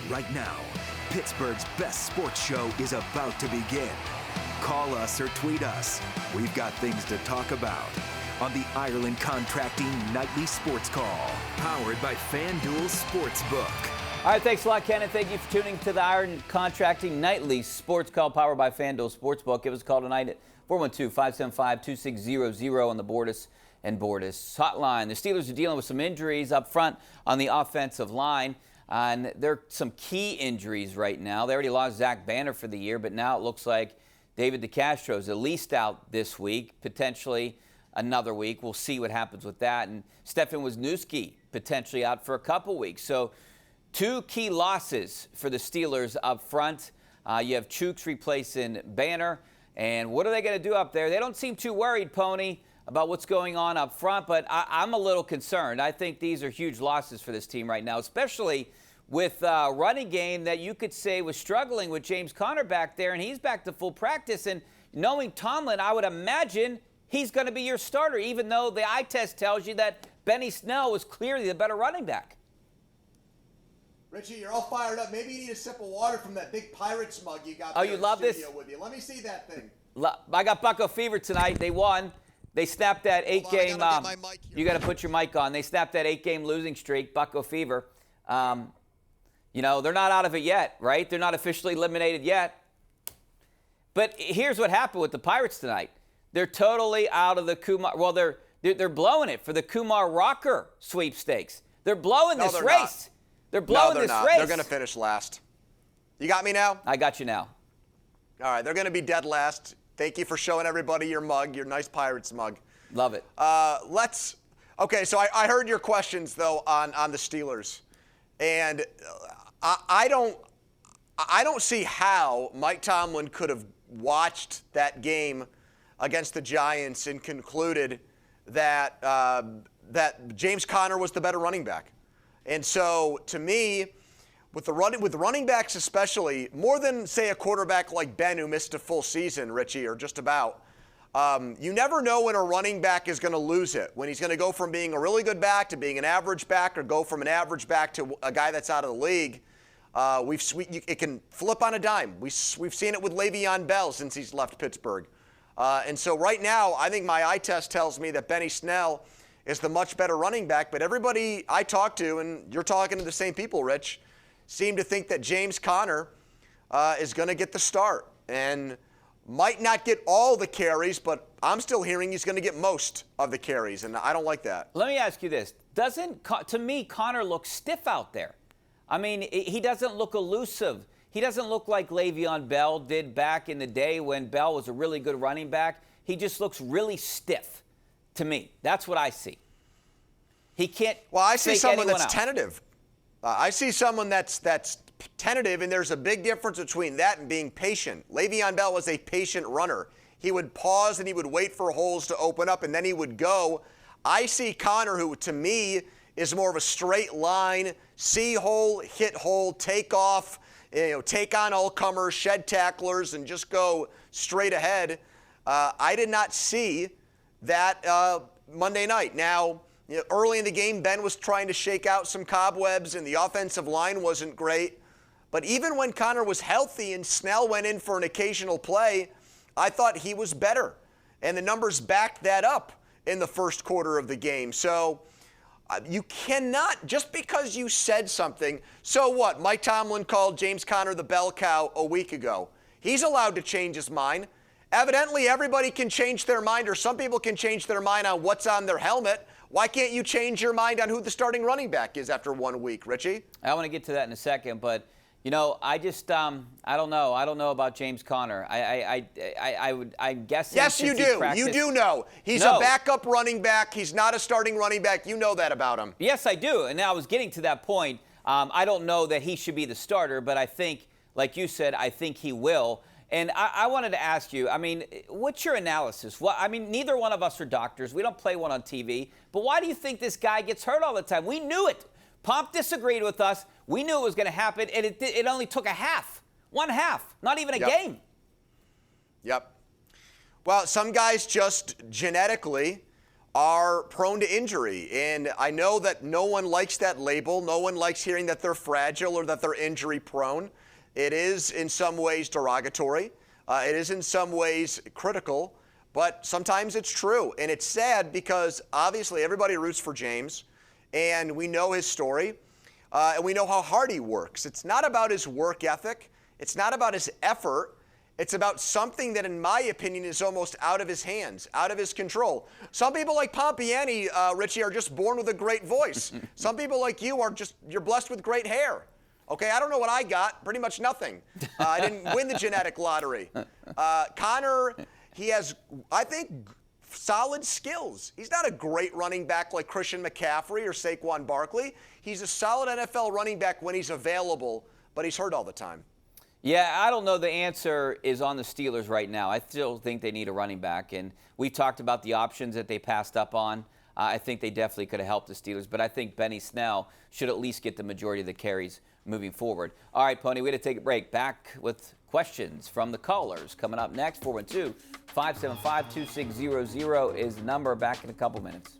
right now. Pittsburgh's best sports show is about to begin. Call us or tweet us. We've got things to talk about on the Ireland Contracting Nightly Sports Call, powered by FanDuel Sportsbook. All right, thanks a lot, Ken, and thank you for tuning to the Ireland Contracting Nightly Sports Call, powered by FanDuel Sportsbook. Give us a call tonight at 412-575-2600 on the Bordas and Bordas hotline. The Steelers are dealing with some injuries up front on the offensive line, and there are some key injuries right now. They already lost Zach Banner for the year, but now it looks like David DeCastro is at least out this week, potentially another week. We'll see what happens with that. And Stefan Wisniewski potentially out for a couple weeks. So two key losses for the Steelers up front. You have Chooks replacing Banner. And what are they going to do up there? They don't seem too worried, Pony, about what's going on up front, but I'm a little concerned. I think these are huge losses for this team right now, especially with a running game that you could say was struggling with James Conner back there, and he's back to full practice. And knowing Tomlin, I would imagine he's going to be your starter, even though the eye test tells you that Benny Snell was clearly the better running back. Richie, you're all fired up. Maybe you need a sip of water from that big Pirates mug you got. Oh, you love this? With you. Let me see that thing. I got Bucko Fever tonight. They won. They snapped that eight-game. You got to put your mic on. They snapped that 8-game losing streak. Bucko Fever. You know, they're not out of it yet, right? They're not officially eliminated yet. But here's what happened with the Pirates tonight. They're totally out of the Kumar. Well, they're blowing it for the Kumar Rocker sweepstakes. They're blowing this race. Not. They're blowing this race. They're going to finish last. You got me now? I got you now. All right, they're going to be dead last. Thank you for showing everybody your mug, your nice Pirates mug. Love it. Okay, so I heard your questions, though, on the Steelers. And I don't see how Mike Tomlin could have watched that game against the Giants and concluded that that James Conner was the better running back. And so, to me, with running backs especially, more than, say, a quarterback like Ben who missed a full season, Richie, or just about, you never know when a running back is going to lose it, when he's going to go from being a really good back to being an average back, or go from an average back to a guy that's out of the league. It can flip on a dime. We've seen it with Le'Veon Bell since he's left Pittsburgh. And so right now, I think my eye test tells me that Benny Snell is the much better running back. But everybody I talk to, and you're talking to the same people, Rich, seem to think that James Conner is going to get the start and might not get all the carries, but I'm still hearing he's going to get most of the carries, and I don't like that. Let me ask you this. To me, Conner looks stiff out there. I mean, he doesn't look elusive. He doesn't look like Le'Veon Bell did back in the day when Bell was a really good running back. He just looks really stiff to me. That's what I see. He can't. Well, I see someone that's out. tentative. I see someone that's tentative, and there's a big difference between that and being patient. Le'Veon Bell was a patient runner. He would pause and he would wait for holes to open up, and then he would go. I see Conner, who to me is more of a straight line, see hole, hit hole, take off, take on all comers, shed tacklers, and just go straight ahead. I did not see that Monday night. Now, early in the game, Ben was trying to shake out some cobwebs, and the offensive line wasn't great. But even when Conner was healthy and Snell went in for an occasional play, I thought he was better. And the numbers backed that up in the first quarter of the game. So you cannot, just because you said something, so what? Mike Tomlin called James Conner the bell cow a week ago. He's allowed to change his mind. Evidently, everybody can change their mind, or some people can change their mind on what's on their helmet. Why can't you change your mind on who the starting running back is after 1 week, Richie? I want to get to that in a second, but I just I don't know. I don't know about James Conner. I'm guessing. Yes, you do. You do know. He's a backup running back. He's not a starting running back. You know that about him. Yes, I do. And I was getting to that point. I don't know that he should be the starter, but I think, like you said, I think he will. And I wanted to ask you, I mean, what's your analysis? Neither one of us are doctors. We don't play one on TV. But why do you think this guy gets hurt all the time? We knew it. Pomp disagreed with us. We knew it was going to happen, and it only took a half. 1 half. Not even a game. Yep. Well, some guys just genetically are prone to injury. And I know that no one likes that label. No one likes hearing that they're fragile or that they're injury prone. It is in some ways derogatory. It is in some ways critical, but sometimes it's true. And it's sad because obviously everybody roots for James, and we know his story, and we know how hard he works. It's not about his work ethic. It's not about his effort. It's about something that, in my opinion, is almost out of his hands, out of his control. Some people like Pompiani, Richie, are just born with a great voice. Some people like you you're blessed with great hair. Okay, I don't know what I got, pretty much nothing. I didn't win the genetic lottery. Connor, he has, I think, solid skills. He's not a great running back like Christian McCaffrey or Saquon Barkley. He's a solid NFL running back when he's available, but he's hurt all the time. Yeah, I don't know the answer is on the Steelers right now. I still think they need a running back, and we talked about the options that they passed up on. I think they definitely could have helped the Steelers, but I think Benny Snell should at least get the majority of the carries moving forward. All right, Pony, we got to take a break. Back with questions from the callers. Coming up next, 412-575-2600 is the number. Back in a couple minutes.